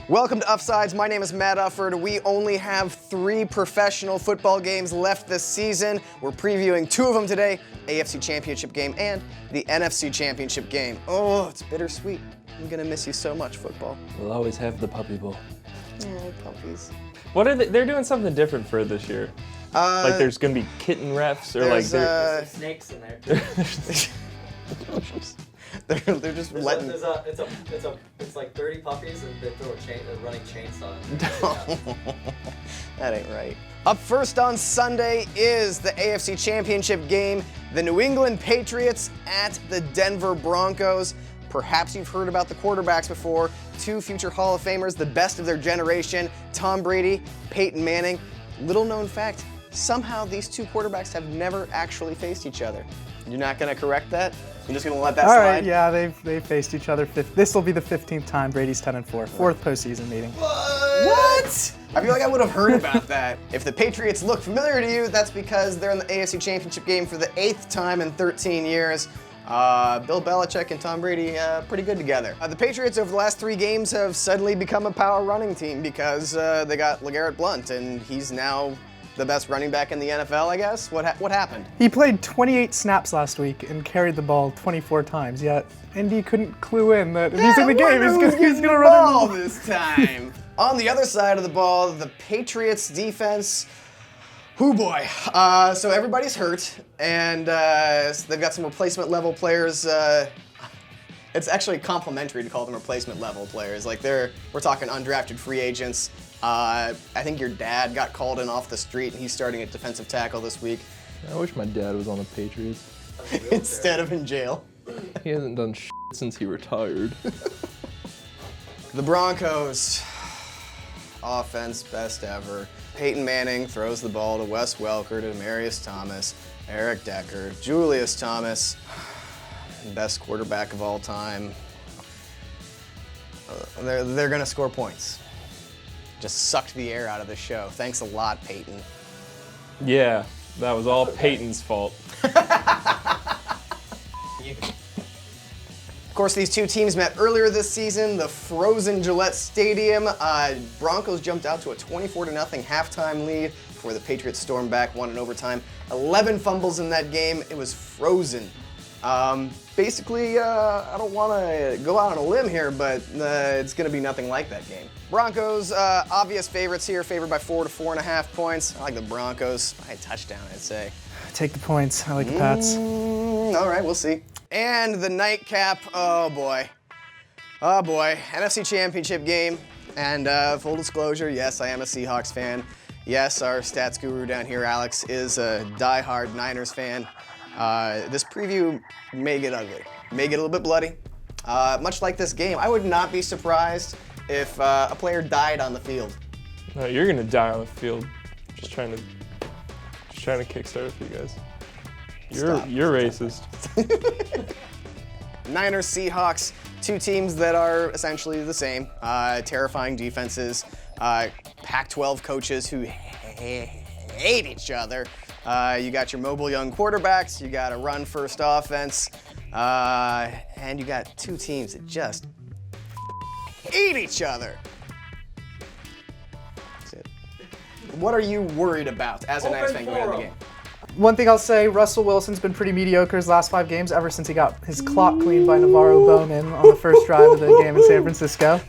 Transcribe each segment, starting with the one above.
Welcome to Uffsides. My name is Matt Ufford. We only have 3 professional football games left this season. We're previewing 2 of them today, Afc Championship Game and the NFC Championship Game. Oh, it's bittersweet. I'm gonna miss you so much, football. We'll always have the puppy bowl. Oh, puppies. What are they? They're doing something different for it this year. Like there's gonna be kitten refs or like there's some snakes in there too. They're just letting. It's like 30 puppies and they throw a running chainsaw. That ain't right. Up first on Sunday is the AFC Championship Game, the New England Patriots at the Denver Broncos. Perhaps you've heard about the quarterbacks before. 2 future Hall of Famers, the best of their generation, Tom Brady, Peyton Manning. Little known fact, somehow these 2 quarterbacks have never actually faced each other. You're not gonna correct that? You're just gonna let that slide? All right, yeah, they've faced each other. This will be the 15th time Brady's 10-4, 4th postseason meeting. What? I feel like I would have heard about that. If the Patriots look familiar to you, that's because they're in the AFC Championship Game for the 8th time in 13 years. Bill Belichick and Tom Brady, pretty good together. The Patriots over the last 3 games have suddenly become a power running team because they got LeGarrette Blount, and he's now the best running back in the NFL, I guess? What happened? He played 28 snaps last week and carried the ball 24 times, yet Indy couldn't clue in that if he's in the game, he's gonna run the ball this time. On the other side of the ball, the Patriots defense, oh boy. So everybody's hurt, and they've got some replacement level players. It's actually complimentary to call them replacement level players. Like we're talking undrafted free agents. I think your dad got called in off the street and he's starting at defensive tackle this week. I wish my dad was on the Patriots. Instead of in jail. He hasn't done shit since he retired. The Broncos, offense best ever. Peyton Manning throws the ball to Wes Welker, to Demarius Thomas, Eric Decker, Julius Thomas, best quarterback of all time. They're gonna score points. Just sucked the air out of the show. Thanks a lot, Peyton. Yeah, that was all Peyton's fault. Of course, these 2 teams met earlier this season, the frozen Gillette Stadium. Broncos jumped out to a 24-0 halftime lead before the Patriots stormed back, won in overtime. 11 fumbles in that game. It was frozen. Basically, I don't want to go out on a limb here, but it's going to be nothing like that game. Broncos, obvious favorites here, favored by 4 to 4.5 points. I like the Broncos by a touchdown, I'd say. Take the points. I like the Pats. All right, we'll see. And the nightcap, oh boy. Oh boy, NFC Championship Game. And full disclosure, yes, I am a Seahawks fan. Yes, our stats guru down here, Alex, is a diehard Niners fan. This preview may get ugly, may get a little bit bloody. Much like this game, I would not be surprised if a player died on the field. No, you're gonna die on the field. Just trying to kickstart it for you guys. You're racist. Niners, Seahawks, 2 teams that are essentially the same. Terrifying defenses, Pac-12 coaches who hate each other. You got your mobile young quarterbacks, you got a run-first offense, and you got 2 teams that just hate each other. That's it. What are you worried about as a Niners fan going into the game? One thing I'll say, Russell Wilson's been pretty mediocre his last 5 games ever since he got his clock cleaned by Navarro Bowman on the first drive of the game in San Francisco.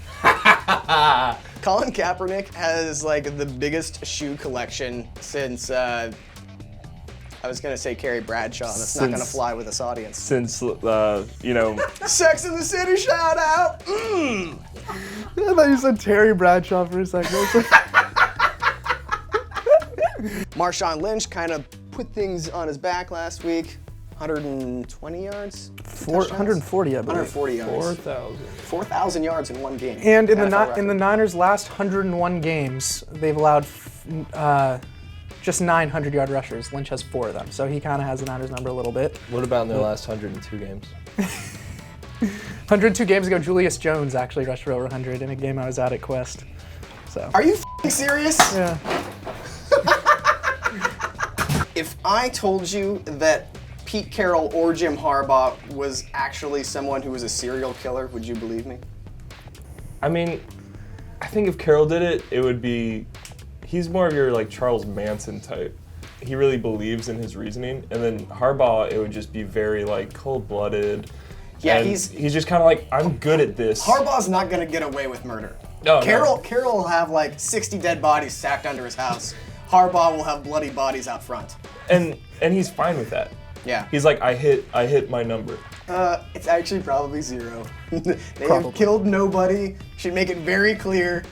Colin Kaepernick has like the biggest shoe collection since, I was gonna say Carrie Bradshaw, and that's not gonna fly with this audience. Since, Sex in the City shout out! I thought you said Terry Bradshaw for a second. Marshawn Lynch kind of put things on his back last week. 120 yards? 140, I believe. 140 yards. 4,000. 4,000 yards in one game. And in the Niners' last 101 games, they've allowed just 900-yard rushers. Lynch has 4 of them, so he kind of has the Niners number a little bit. What about in their last 102 games? 102 games ago, Julius Jones actually rushed for over 100 in a game I was at Quest. So. Are you f***ing serious? Yeah. If I told you that Pete Carroll or Jim Harbaugh was actually someone who was a serial killer, would you believe me? I mean, I think if Carroll did it, it would be, he's more of your like Charles Manson type. He really believes in his reasoning, and then Harbaugh, it would just be very like cold-blooded. Yeah, and he's just kind of like, I'm good at this. Harbaugh's not gonna get away with murder. No, Carroll will have like 60 dead bodies stacked under his house. Harbaugh will have bloody bodies out front. And he's fine with that. Yeah. He's like, I hit my number. It's actually probably 0. They have killed nobody. Should make it very clear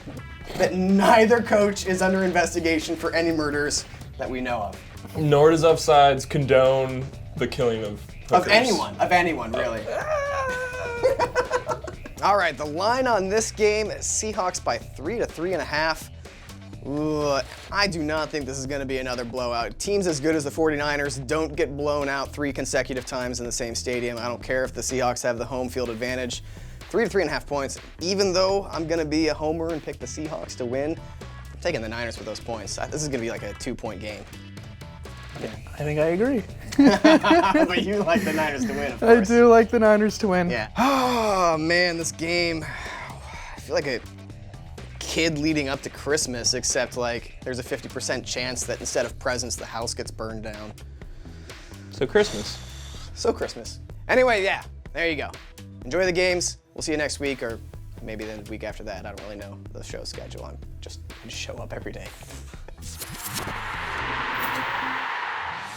that neither coach is under investigation for any murders that we know of. Nor does Uffsides condone the killing of hookers. Of anyone, really. All right, the line on this game is Seahawks by 3 to 3.5. Ooh, I do not think this is going to be another blowout. Teams as good as the 49ers don't get blown out 3 consecutive times in the same stadium. I don't care if the Seahawks have the home field advantage. 3 to 3.5 points. Even though I'm going to be a homer and pick the Seahawks to win, I'm taking the Niners with those points. This is going to be like a 2-point game. Yeah, I think I agree. But you like the Niners to win, of course. I do like the Niners to win. Yeah. Oh, man, this game, I feel like a kid leading up to Christmas, except like there's a 50% chance that instead of presents, the house gets burned down. So Christmas. So Christmas. Anyway, yeah, there you go. Enjoy the games. We'll see you next week, or maybe the week after that. I don't really know the show schedule. I just show up every day.